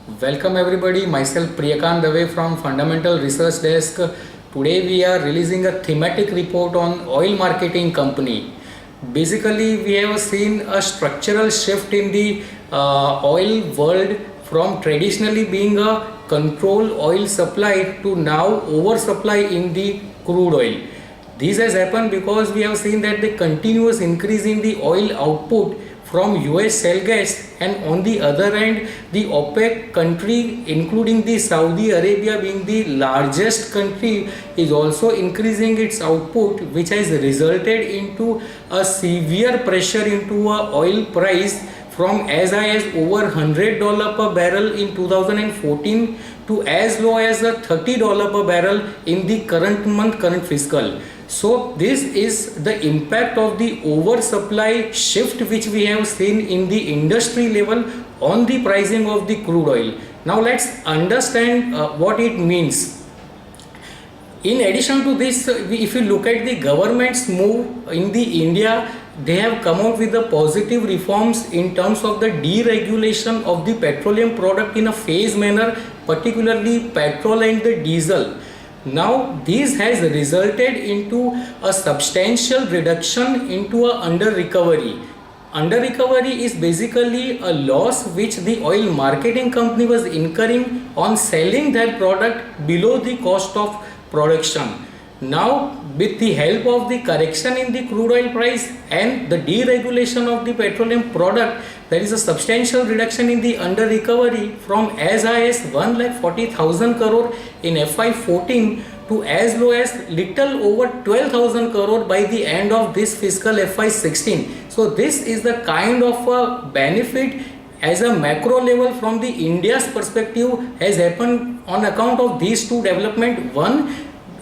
Welcome everybody, myself Priyakant Dave from Fundamental Research Desk. Today we are releasing a thematic report on oil marketing company. Basically we have seen a structural shift in the oil world from traditionally being a controlled oil supply to now oversupply in the crude oil. This has happened because we have seen that the continuous increase in the oil output from US shale gas, and on the other hand the OPEC country including the Saudi Arabia being the largest country is also increasing its output, which has resulted into a severe pressure into a oil price from as high as over $100 per barrel in 2014 to as low as $30 per barrel in the current fiscal. So this is the impact of the oversupply shift which we have seen in the industry level on the pricing of the crude oil. Now let's understand what it means. In addition to this, if you look at the government's move in the India, they have come out with the positive reforms in terms of the deregulation of the petroleum product in a phased manner, particularly petrol and the diesel. Now this has resulted into a substantial reduction into a under recovery. Under recovery is basically a loss which the oil marketing company was incurring on selling their product below the cost of production. Now with the help of the correction in the crude oil price and the deregulation of the petroleum product, there is a substantial reduction in the under recovery from as high as 1,40,000 crore in FY14 to as low as little over 12,000 crore by the end of this fiscal FY16. So this is the kind of a benefit as a macro level from the India's perspective has happened on account of these two development. One,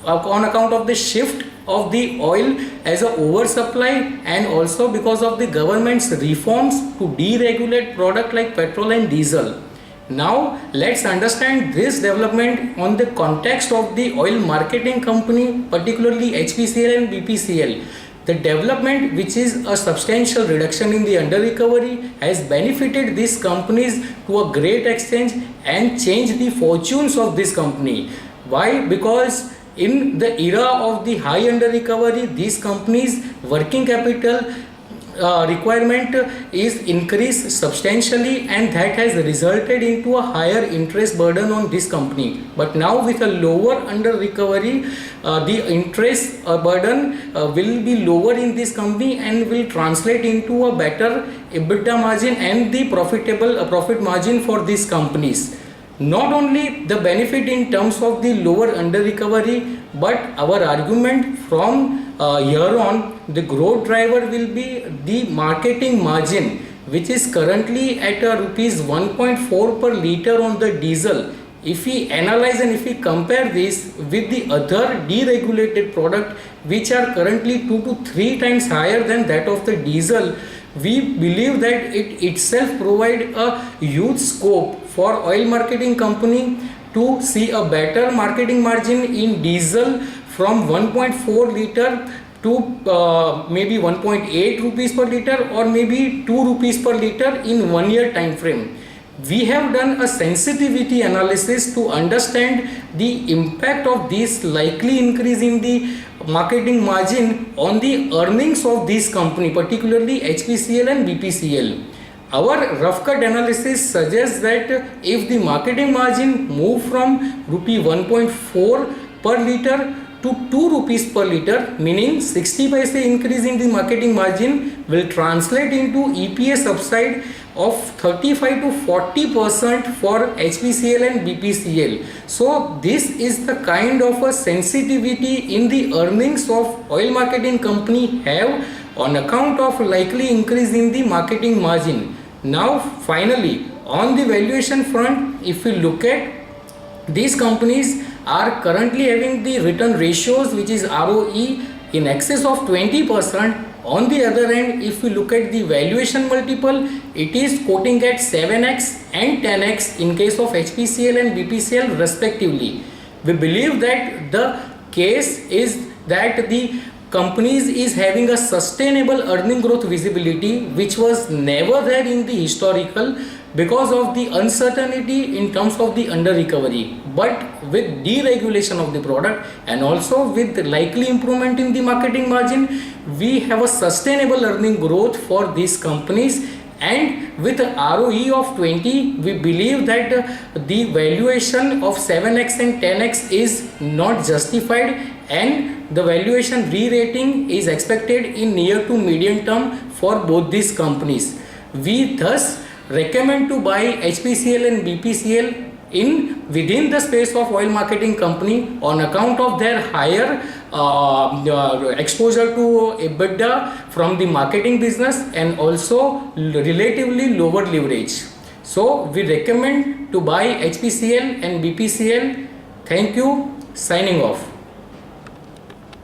on account of the shift of the oil as a oversupply, and also because of the government's reforms to deregulate product like petrol and diesel. Now let's understand this development on the context of the oil marketing company, particularly HPCL and BPCL. The development, which is a substantial reduction in the under recovery, has benefited these companies to a great extent and changed the fortunes of this company. Why? Because in the era of the high under recovery, these companies working capital requirement is increased substantially, and that has resulted into a higher interest burden on this company. But now with a lower under recovery, the interest burden will be lower in this company and will translate into a better EBITDA margin and the profit margin for these companies. Not only the benefit in terms of the lower under recovery, but our argument from here on, the growth driver will be the marketing margin, which is currently at rupees 1.4 per liter on the diesel. If we analyze and if we compare this with the other deregulated product, which are currently 2 to 3 times higher than that of the diesel, we believe that it itself provide a huge scope for oil marketing company to see a better marketing margin in diesel from 1.4 liter to maybe 1.8 rupees per liter or maybe 2 rupees per liter in 1 year time frame. We have done a sensitivity analysis to understand the impact of this likely increase in the marketing margin on the earnings of this company, particularly HPCL and BPCL. Our rough cut analysis suggests that if the marketing margin move from rupee 1.4 per liter to 2 rupees per liter, meaning 60 paise increase in the marketing margin will translate into EPS upside of 35 to 40% for HPCL and BPCL. So this is the kind of a sensitivity in the earnings of oil marketing company have on account of likely increase in the marketing margin. Now finally, on the valuation front, if we look at these companies are currently having the return ratios, which is ROE in excess of 20%. On the other hand, if we look at the valuation multiple, it is quoting at 7x and 10x in case of HPCL and BPCL respectively. We believe that the case is that the companies is having a sustainable earning growth visibility which was never there in the historical. because of the uncertainty in terms of the under recovery. But with deregulation of the product and also with the likely improvement in the marketing margin, we have a sustainable earning growth for these companies. And with ROE of 20, we believe that the valuation of 7x and 10x is not justified, and the valuation re-rating is expected in near to medium term for both these companies. We thus recommend to buy HPCL and BPCL in within the space of oil marketing company on account of their higher exposure to EBITDA from the marketing business and also relatively lower leverage. So we recommend to buy HPCL and BPCL. Thank you. Signing off.